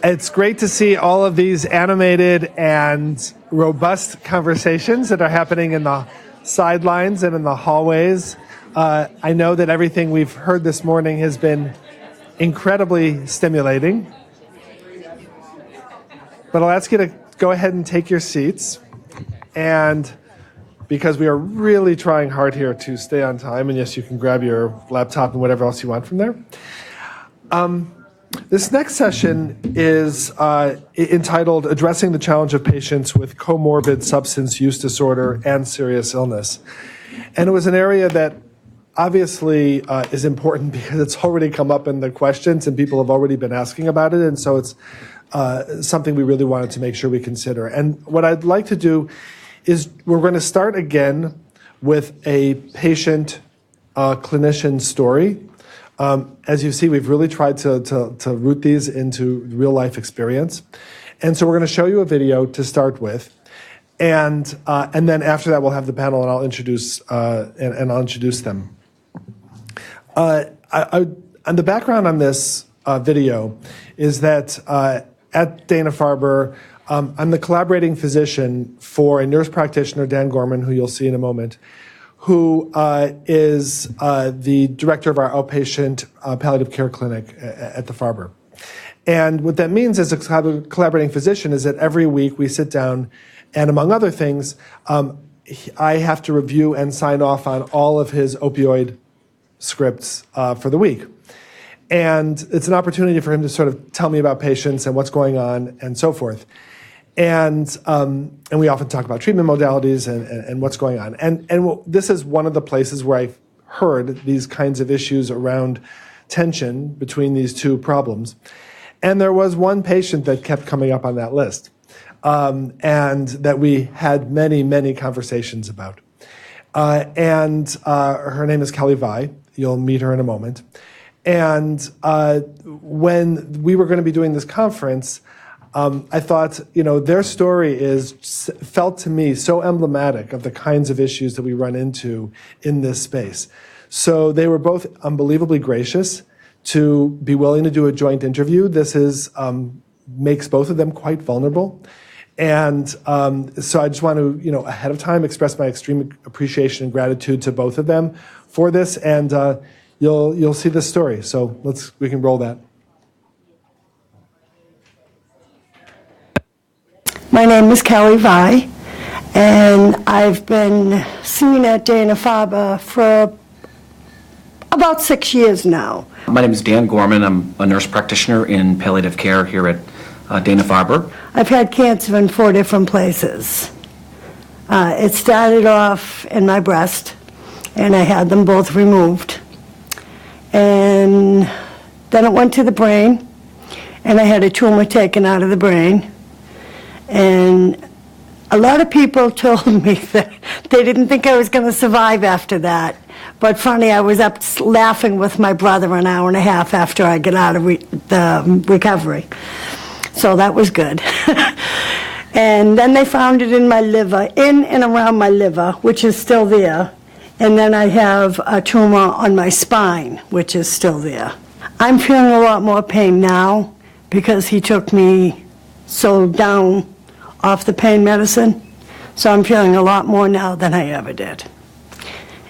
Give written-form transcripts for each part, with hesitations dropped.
It's great to see all of these animated and robust conversations that are happening in the sidelines and in the hallways. I know that everything we've heard this morning has been incredibly stimulating. But I'll ask you to go ahead and take your seats. And because we are really trying hard here to stay on time, and yes, you can grab your laptop and whatever else you want from there. This next session is entitled Addressing the Challenge of Patients with Comorbid Substance Use Disorder and Serious Illness. And it was an area that obviously is important because it's already come up in the questions and people have already been asking about it. And so it's something we really wanted to make sure we consider. And what I'd like to do is we're going to start again with a patient-clinician story. As you see, we've really tried to root these into real-life experience. And so we're going to show you a video to start with. And then after that, we'll have the panel, and I'll introduce them. And the background on this video is that at Dana-Farber, I'm the collaborating physician for a nurse practitioner, Dan Gorman, who you'll see in a moment, who is the director of our outpatient palliative care clinic at the Farber. And what that means as a collaborating physician is that every week we sit down and, among other things, I have to review and sign off on all of his opioid scripts for the week. And it's an opportunity for him to sort of tell me about patients and what's going on and so forth. And we often talk about treatment modalities and what's going on. And this is one of the places where I've heard these kinds of issues around tension between these two problems. And there was one patient that kept coming up on that list, and that we had many, many conversations about. And her name is Kellie Vye. You'll meet her in a moment. And when we were going to be doing this conference, I thought, their story felt to me so emblematic of the kinds of issues that we run into in this space. So they were both unbelievably gracious to be willing to do a joint interview. This makes both of them quite vulnerable. And so I just want to, ahead of time, express my extreme appreciation and gratitude to both of them for this. And you'll see this story. So we can roll that. My name is Kellie Vye, and I've been seen at Dana-Farber for about 6 years now. My name is Dan Gorman. I'm a nurse practitioner in palliative care here at Dana-Farber. I've had cancer in 4 different places. It started off in my breast, and I had them both removed. And then it went to the brain, and I had a tumor taken out of the brain. And a lot of people told me that they didn't think I was going to survive after that. But funny, I was up laughing with my brother an hour and a half after I got out of the recovery. So that was good. And then they found it in my liver, in and around my liver, which is still there. And then I have a tumor on my spine, which is still there. I'm feeling a lot more pain now because he took me so down off the pain medicine. So I'm feeling a lot more now than I ever did.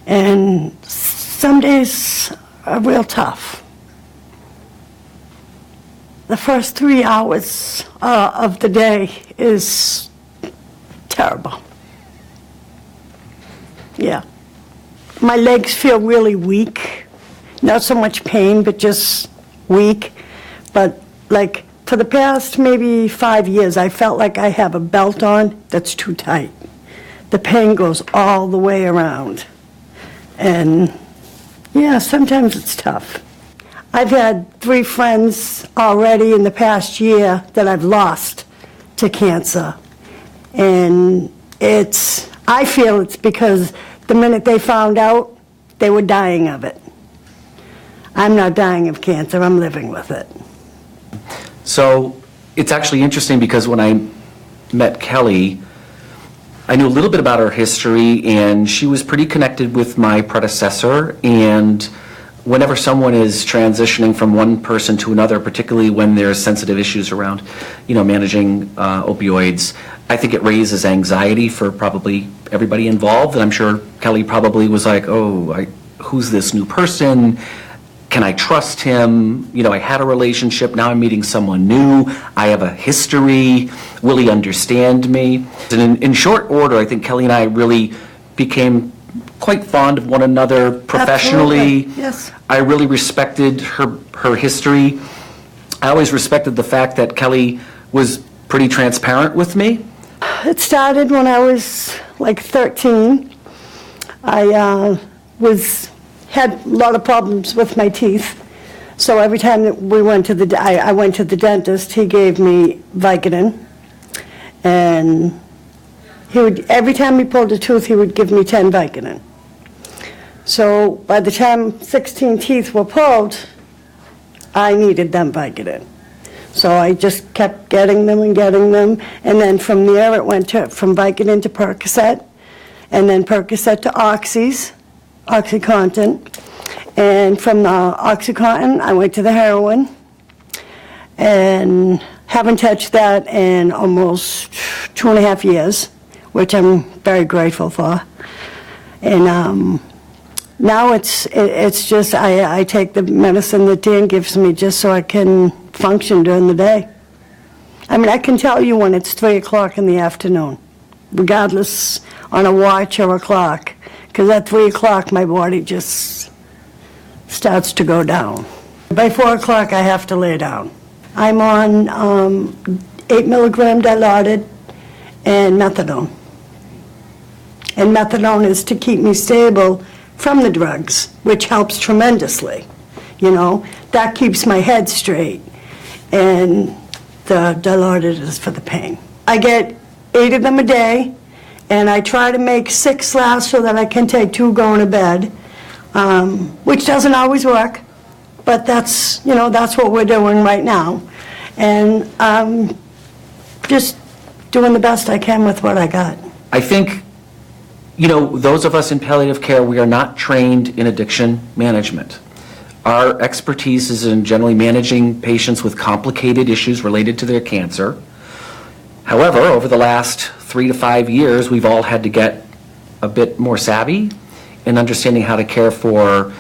And some days are real tough. The first 3 hours of the day is terrible. Yeah. My legs feel really weak. Not so much pain, but just weak. But like for the past maybe 5 years, I felt like I have a belt on that's too tight. The pain goes all the way around. And yeah, sometimes it's tough. I've had 3 friends already in the past year that I've lost to cancer. And I feel it's because the minute they found out, they were dying of it. I'm not dying of cancer, I'm living with it. So it's actually interesting because when I met Kellie, I knew a little bit about her history, and she was pretty connected with my predecessor, and whenever someone is transitioning from one person to another, particularly when there's sensitive issues around, managing opioids, I think it raises anxiety for probably everybody involved. And I'm sure Kellie probably was like, who's this new person? Can I trust him? I had a relationship, now I'm meeting someone new. I have a history. Will he understand me? And in short order, I think Kellie and I really became quite fond of one another professionally. Absolutely. Yes. I really respected her history. I always respected the fact that Kellie was pretty transparent with me. It started when I was like 13. I had a lot of problems with my teeth. So every time that we went to I went to the dentist, he gave me Vicodin. And every time he pulled a tooth, he would give me 10 Vicodin. So by the time 16 teeth were pulled, I needed them Vicodin. So I just kept getting them. And then from there, it went from Vicodin to Percocet, and then Percocet to OxyContin. And from the OxyContin, I went to the heroin, and haven't touched that in almost 2.5 years, which I'm very grateful for. And now it's just, I take the medicine that Dan gives me just so I can function during the day. I mean, I can tell you when it's 3 o'clock in the afternoon, regardless on a watch or a clock, because at 3 o'clock my body just starts to go down. By 4 o'clock I have to lay down. I'm on 8 milligram dilaudid and methadone. And methadone is to keep me stable from the drugs, which helps tremendously. That keeps my head straight. And the dilaudid is for the pain. I get 8 of them a day, and I try to make 6 last so that I can take 2 going to bed, which doesn't always work, but that's what we're doing right now. And just doing the best I can with what I got. I think, those of us in palliative care, we are not trained in addiction management. Our expertise is in generally managing patients with complicated issues related to their cancer. However, over the last 3 to 5 years, we've all had to get a bit more savvy in understanding how to care for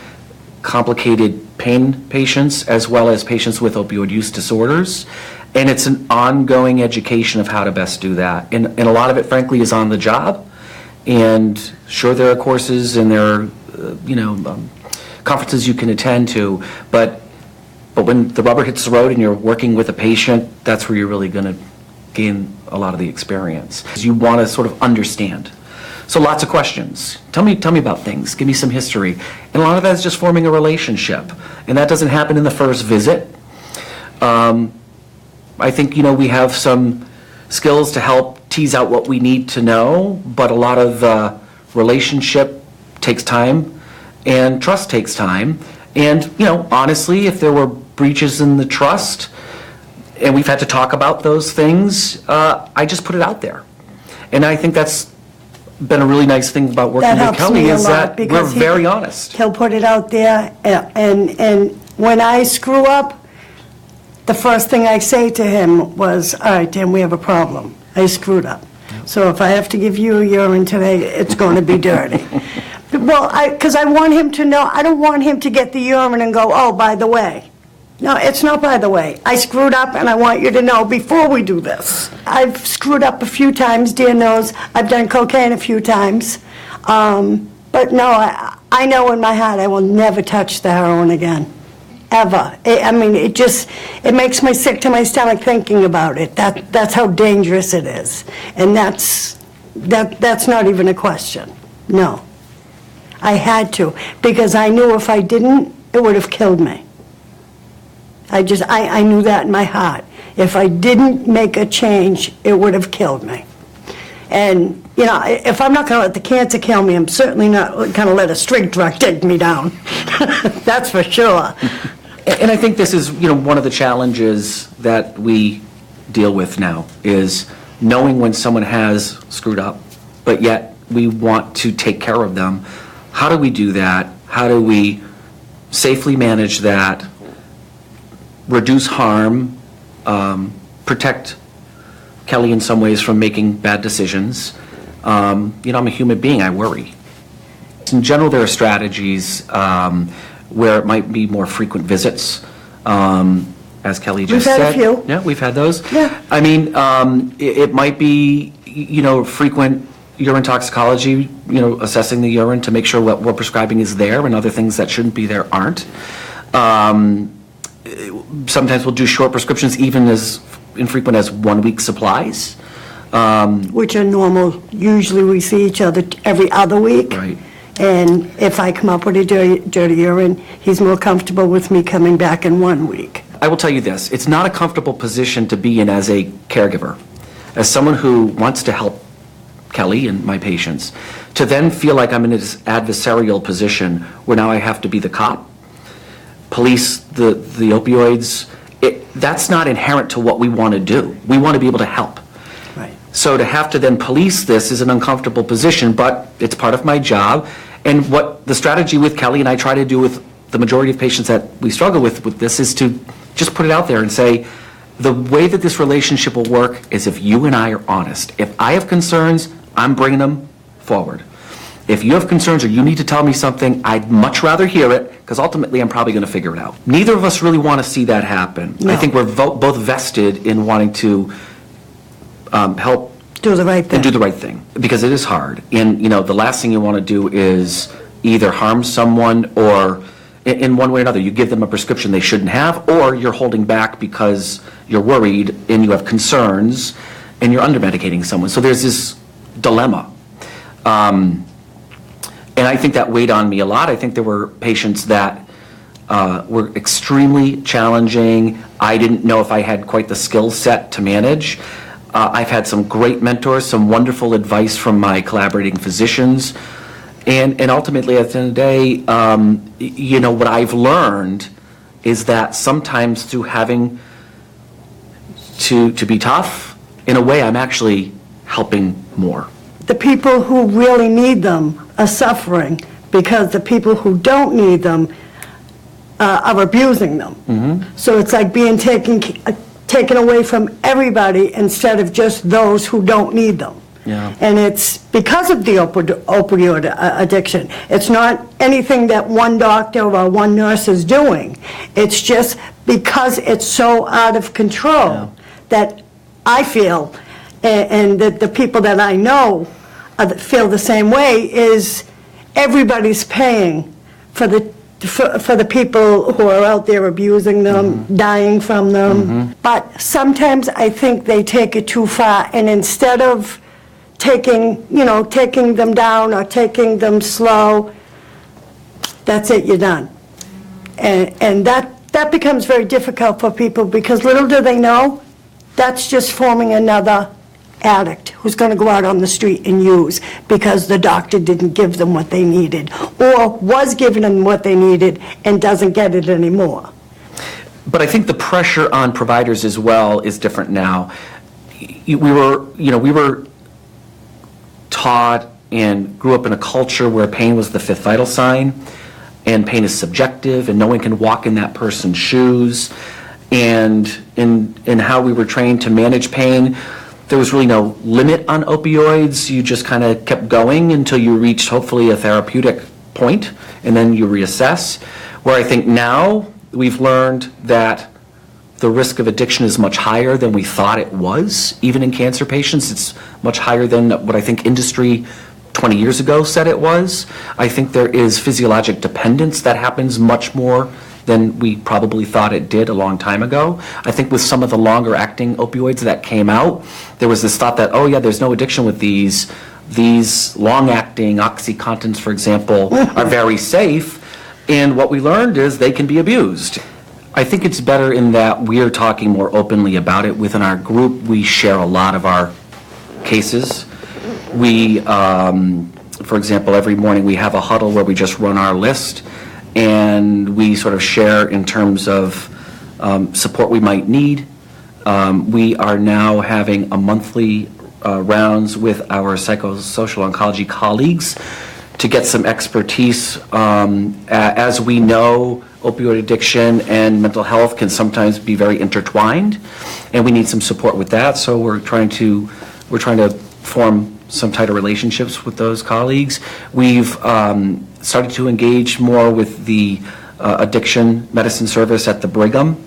complicated pain patients as well as patients with opioid use disorders. And it's an ongoing education of how to best do that. And a lot of it, frankly, is on the job. And sure, there are courses and there are, conferences you can attend to, but when the rubber hits the road and you're working with a patient, that's where you're really going to gain a lot of the experience. You want to sort of understand. So lots of questions. Tell me about things. Give me some history. And a lot of that is just forming a relationship. And that doesn't happen in the first visit. I think, we have some skills to help tease out what we need to know, but a lot of relationship takes time, and trust takes time. And, honestly, if there were breaches in the trust, and we've had to talk about those things, I just put it out there. And I think that's been a really nice thing about working with Kellie, is that we're very honest. He'll put it out there, and when I screw up, the first thing I say to him was, all right, Dan, we have a problem. I screwed up. So if I have to give you a urine today, it's going to be dirty. Well, because I want him to know, I don't want him to get the urine and go, oh, by the way. No, it's not by the way. I screwed up, and I want you to know before we do this. I've screwed up a few times, Dan knows. I've done cocaine a few times. But no, I know in my heart I will never touch the heroin again. Ever. It makes me sick to my stomach thinking about it. That's how dangerous it is. And that's not even a question. No. I had to, because I knew if I didn't, it would have killed me. I knew that in my heart. If I didn't make a change, it would have killed me. And, if I'm not going to let the cancer kill me, I'm certainly not going to let a straight drug take me down. That's for sure. And I think this is, one of the challenges that we deal with now, is knowing when someone has screwed up, but yet we want to take care of them. How do we do that? How do we safely manage that, reduce harm, protect Kellie in some ways from making bad decisions. I'm a human being, I worry. In general, there are strategies where it might be more frequent visits, as Kellie just said. We've had a few. Yeah, we've had those. Yeah. I mean, it might be, frequent urine toxicology, assessing the urine to make sure what we're prescribing is there and other things that shouldn't be there aren't. Sometimes we'll do short prescriptions, even as infrequent as 1 week supplies. Which are normal. Usually we see each other every other week. Right. And if I come up with a dirty urine, he's more comfortable with me coming back in 1 week. I will tell you this, it's not a comfortable position to be in as a caregiver, as someone who wants to help Kellie and my patients, to then feel like I'm in this adversarial position where now I have to be the cop, police the opioids. That's not inherent to what we want to do. We want to be able to help. Right. So to have to then police this is an uncomfortable position, but it's part of my job. And what the strategy with Kellie and I try to do with the majority of patients that we struggle with this is to just put it out there and say, the way that this relationship will work is if you and I are honest. If I have concerns, I'm bringing them forward. If you have concerns or you need to tell me something, I'd much rather hear it, because ultimately I'm probably going to figure it out. Neither of us really want to see that happen. No. I think we're both vested in wanting to help Do the right thing. and do the right thing, because it is hard. And, the last thing you want to do is either harm someone or, in one way or another, you give them a prescription they shouldn't have, or you're holding back because you're worried and you have concerns and you're under-medicating someone. So there's this dilemma. And I think that weighed on me a lot. I think there were patients that were extremely challenging. I didn't know if I had quite the skill set to manage. I've had some great mentors, some wonderful advice from my collaborating physicians. And ultimately, at the end of the day, what I've learned is that sometimes through having to be tough, in a way, I'm actually helping more. The people who really need them are suffering because the people who don't need them are abusing them. Mm-hmm. So it's like being taken away from everybody instead of just those who don't need them. Yeah. And it's because of the opioid addiction. It's not anything that one doctor or one nurse is doing. It's just because it's so out of control that I feel, and that the people that I know feel the same way, is everybody's paying for the people who are out there abusing them, dying from them. But sometimes I think they take it too far, and instead of taking them down or taking them slow, that's it, you're done. And that becomes very difficult for people, because little do they know, that's just forming another addict who's going to go out on the street and use because the doctor didn't give them what they needed, or was giving them what they needed and doesn't get it anymore. But I think the pressure on providers as well is different now. We were taught and grew up in a culture where pain was the fifth vital sign, and pain is subjective, and no one can walk in that person's shoes. And in how we were trained to manage pain, there was really no limit on opioids. You just kind of kept going until you reached hopefully a therapeutic point, and then you reassess. Where I think now we've learned that the risk of addiction is much higher than we thought it was. Even in cancer patients, it's much higher than what I think industry 20 years ago said it was. I think there is physiologic dependence that happens much more than we probably thought it did a long time ago. I think with some of the longer acting opioids that came out, there was this thought that, oh yeah, there's no addiction with these. These long acting OxyContins, for example, are very safe. And what we learned is they can be abused. I think it's better in that we're talking more openly about it. Within our group, we share a lot of our cases. We, for example, every morning we have a huddle where we just run our list, and we sort of share in terms of support we might need. We are now having a monthly rounds with our psychosocial oncology colleagues to get some expertise. As we know, opioid addiction and mental health can sometimes be very intertwined, and we need some support with that. So we're trying to form some tighter relationships with those colleagues. We've started to engage more with the addiction medicine service at the Brigham.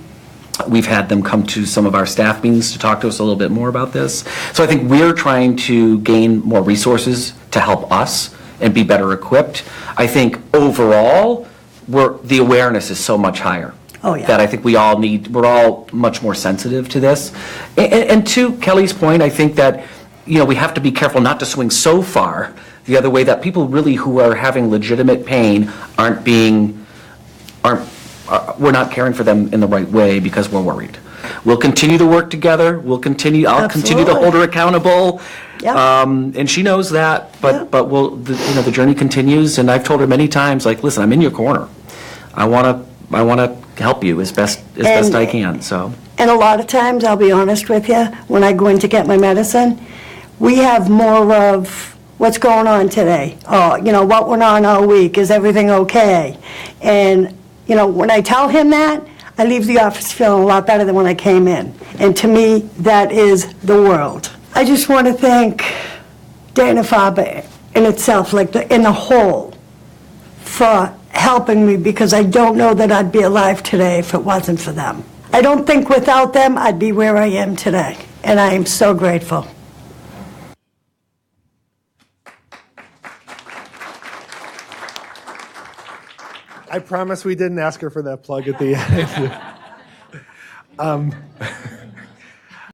We've had them come to some of our staff meetings to talk to us a little bit more about this. So I think we're trying to gain more resources to help us and be better equipped. I think overall, the awareness is so much higher. Oh, yeah. That I think we're all much more sensitive to this. And to Kellie's point, I think that, we have to be careful not to swing so far the other way that people really who are having legitimate pain we're not caring for them in the right way because we're worried. We'll continue to work together. I'll continue to hold her accountable. Yep. And she knows that, but the journey continues. And I've told her many times, like, listen, I'm in your corner. I want to help you as best I can. So. And a lot of times, I'll be honest with you, when I go in to get my medicine, we have more of what's going on today. Oh, what went on all week? Is everything okay? And when I tell him that, I leave the office feeling a lot better than when I came in. And to me, that is the world. I just want to thank Dana-Farber in itself, in the whole, for helping me, because I don't know that I'd be alive today if it wasn't for them. I don't think without them I'd be where I am today, and I am so grateful. I promise we didn't ask her for that plug at the end.